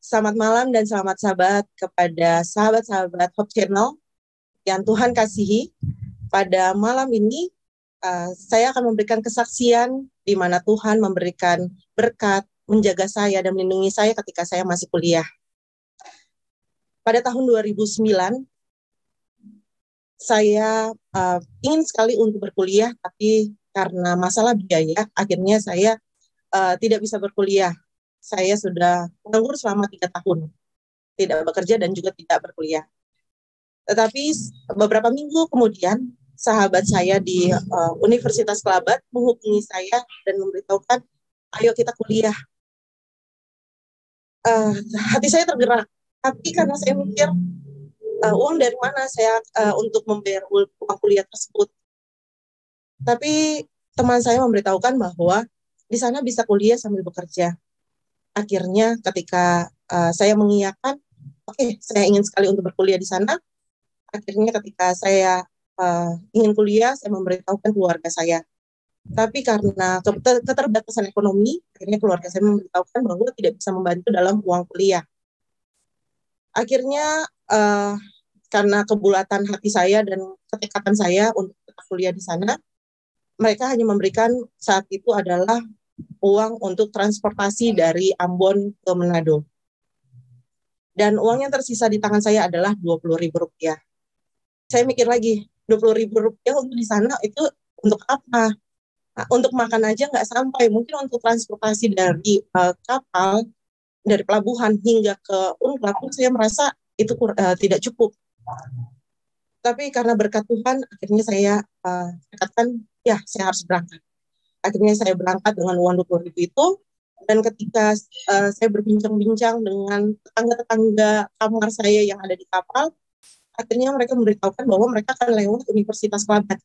Selamat malam dan selamat sahabat kepada sahabat-sahabat Hope Channel yang Tuhan kasihi. Pada malam ini, saya akan memberikan kesaksian di mana Tuhan memberikan berkat, menjaga saya dan melindungi saya ketika saya masih kuliah. Pada tahun 2009, saya ingin sekali untuk berkuliah, tapi karena masalah biaya, akhirnya saya tidak bisa berkuliah. Saya sudah menganggur selama 3 tahun, tidak bekerja dan juga tidak berkuliah. Tetapi beberapa minggu kemudian, sahabat saya di Universitas Kelabat menghubungi saya dan memberitahukan, ayo kita kuliah. Hati saya tergerak, tapi karena saya mikir, uang dari mana saya untuk membayar uang kuliah tersebut. Tapi teman saya memberitahukan bahwa di sana bisa kuliah sambil bekerja. Akhirnya ketika saya mengiyakan, oke, saya ingin sekali untuk berkuliah di sana. Akhirnya ketika saya ingin kuliah, saya memberitahukan keluarga saya. Tapi karena keterbatasan ekonomi, akhirnya keluarga saya memberitahukan bahwa tidak bisa membantu dalam uang kuliah. Akhirnya karena kebulatan hati saya dan ketekatan saya untuk kuliah di sana, mereka hanya memberikan saat itu adalah uang untuk transportasi dari Ambon ke Manado. Dan uang yang tersisa di tangan saya adalah Rp20.000. Saya mikir lagi, Rp20.000 untuk di sana itu untuk apa? Nah, untuk makan aja nggak sampai. Mungkin untuk transportasi dari kapal, dari pelabuhan hingga ke UNCLA pun saya merasa itu tidak cukup. Tapi karena berkat Tuhan, akhirnya saya katakan, ya saya harus berangkat. Akhirnya saya berangkat dengan uang Rp20.000 itu, dan ketika saya berbincang-bincang dengan tetangga-tetangga kamar saya yang ada di kapal, akhirnya mereka memberitahukan bahwa mereka akan lewat Universitas Kelabat.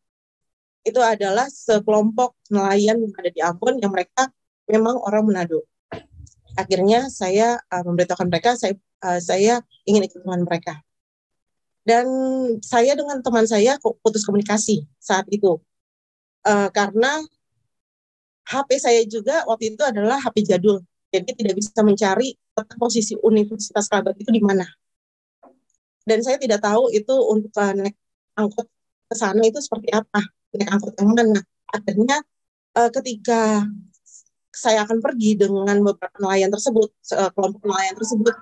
Itu adalah sekelompok nelayan yang ada di Ambon yang mereka memang orang Manado. Akhirnya saya memberitahukan mereka, saya ingin ikut dengan mereka. Dan saya dengan teman saya putus komunikasi saat itu. Karena HP saya juga waktu itu adalah HP jadul, jadi tidak bisa mencari posisi Universitas Kelabat itu di mana. Dan saya tidak tahu itu untuk naik angkot ke sana itu seperti apa, naik angkot yang mana. Akhirnya ketika saya akan pergi dengan beberapa nelayan tersebut, kelompok nelayan tersebut,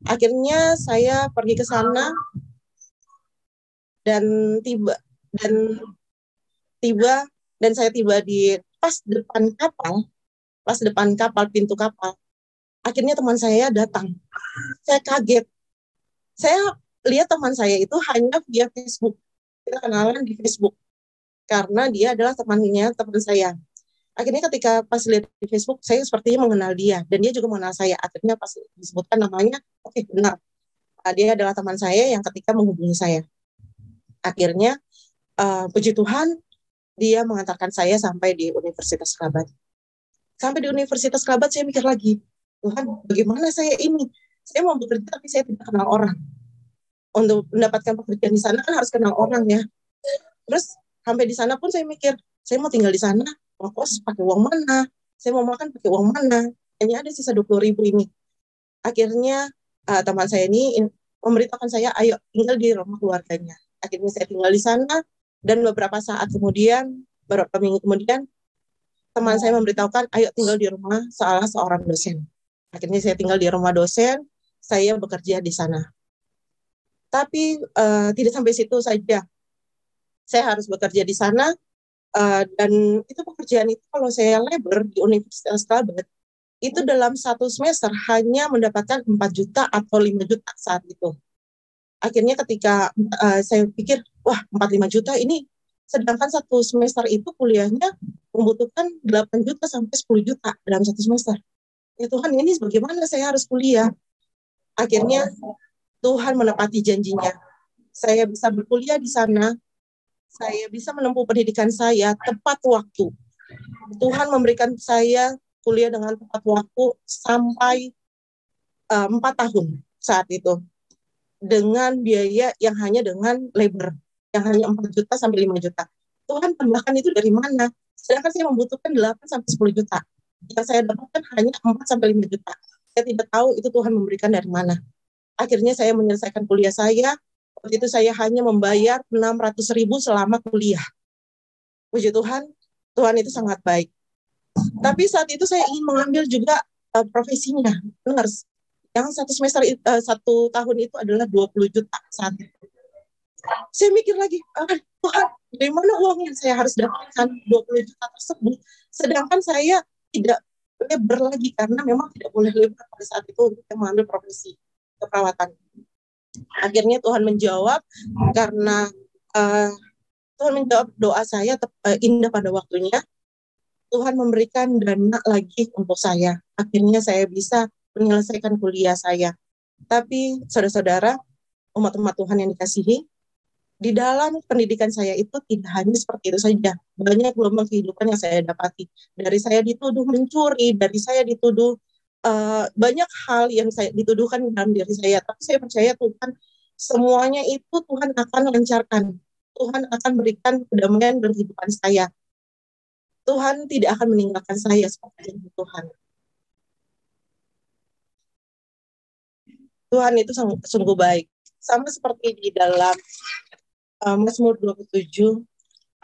akhirnya saya pergi ke sana dan saya tiba di pas depan kapal, pintu kapal. Akhirnya teman saya datang. Saya kaget. Saya lihat teman saya itu hanya via Facebook. Kita kenalan di Facebook. Karena dia adalah teman saya. Akhirnya ketika pas lihat di Facebook, saya sepertinya mengenal dia. Dan dia juga mengenal saya. Akhirnya pas disebutkan namanya, oke, benar. Dia adalah teman saya yang ketika menghubungi saya. Akhirnya, puji Tuhan, dia mengantarkan saya sampai di Universitas Kelabat. Sampai di Universitas Kelabat, saya mikir lagi, Tuhan, bagaimana saya ini? Saya mau bekerja, tapi saya tidak kenal orang. Untuk mendapatkan pekerjaan di sana kan harus kenal orang ya. Terus sampai di sana pun saya mikir, saya mau tinggal di sana, mau kos pakai uang mana? Saya mau makan pakai uang mana? Hanya ada sisa 20.000 ini. Akhirnya teman saya ini memberitahukan saya, ayo tinggal di rumah keluarganya. Akhirnya saya tinggal di sana, dan beberapa minggu kemudian, teman saya memberitahukan, ayo tinggal di rumah salah seorang dosen. Akhirnya saya tinggal di rumah dosen, saya bekerja di sana. Tapi tidak sampai situ saja. Saya harus bekerja di sana, dan itu pekerjaan itu kalau saya labor di Universitas Kelabat, itu dalam 1 semester hanya mendapatkan 4 juta atau 5 juta saat itu. Akhirnya ketika saya pikir, wah 4-5 juta ini, sedangkan 1 semester itu kuliahnya membutuhkan 8 juta sampai 10 juta dalam 1 semester. Ya Tuhan, ini bagaimana saya harus kuliah? Akhirnya Tuhan menepati janjinya. Saya bisa berkuliah di sana, saya bisa menempuh pendidikan saya tepat waktu. Tuhan memberikan saya kuliah dengan tepat waktu sampai 4 tahun saat itu. Dengan biaya yang hanya dengan labor, yang hanya 4 juta sampai 5 juta. Tuhan tambahkan itu dari mana? Sedangkan saya membutuhkan 8 sampai 10 juta. Yang saya dapatkan hanya 4 sampai 5 juta. Saya tidak tahu itu Tuhan memberikan dari mana. Akhirnya saya menyelesaikan kuliah saya. Waktu itu saya hanya membayar 600.000 selama kuliah. Puji Tuhan, Tuhan itu sangat baik. Tapi saat itu saya ingin mengambil juga profesinya, nurse. Yang satu tahun itu adalah 20 juta saat itu. Saya mikir lagi, Tuhan, dari mana uang yang saya harus dapatkan 20 juta tersebut? Sedangkan saya tidak lebar lagi karena memang tidak boleh lebar pada saat itu untuk mengambil profesi keperawatan. Akhirnya Tuhan menjawab karena Tuhan menjawab doa saya indah pada waktunya. Tuhan memberikan dana lagi untuk saya. Akhirnya saya bisa menyelesaikan kuliah saya. Tapi saudara-saudara, umat-umat Tuhan yang dikasihi, di dalam pendidikan saya itu tidak hanya seperti itu saja. Banyak gelombang kehidupan yang saya dapati. Dari saya dituduh mencuri, dari saya dituduh banyak hal yang saya dituduhkan dalam diri saya. Tapi saya percaya Tuhan, semuanya itu Tuhan akan lancarkan. Tuhan akan berikan kedamaian dalam kehidupan saya. Tuhan tidak akan meninggalkan saya seperti itu Tuhan. Tuhan itu sungguh baik. Sama seperti di dalam Mazmur 27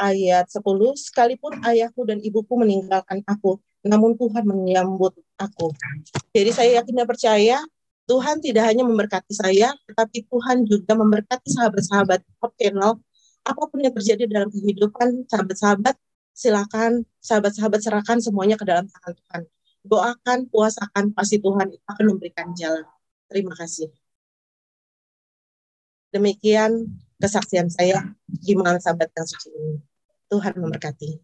ayat 10, sekalipun ayahku dan ibuku meninggalkan aku, namun Tuhan menyambut aku. Jadi saya yakin dan percaya Tuhan tidak hanya memberkati saya, tetapi Tuhan juga memberkati sahabat-sahabat Hope Channel. Apapun yang terjadi dalam kehidupan sahabat-sahabat, silakan sahabat-sahabat serahkan semuanya ke dalam tangan Tuhan. Doakan, puasakan, pasti Tuhan akan memberikan jalan. Terima kasih. Demikian kesaksian saya di malam Sabat yang suci ini. Tuhan memberkati.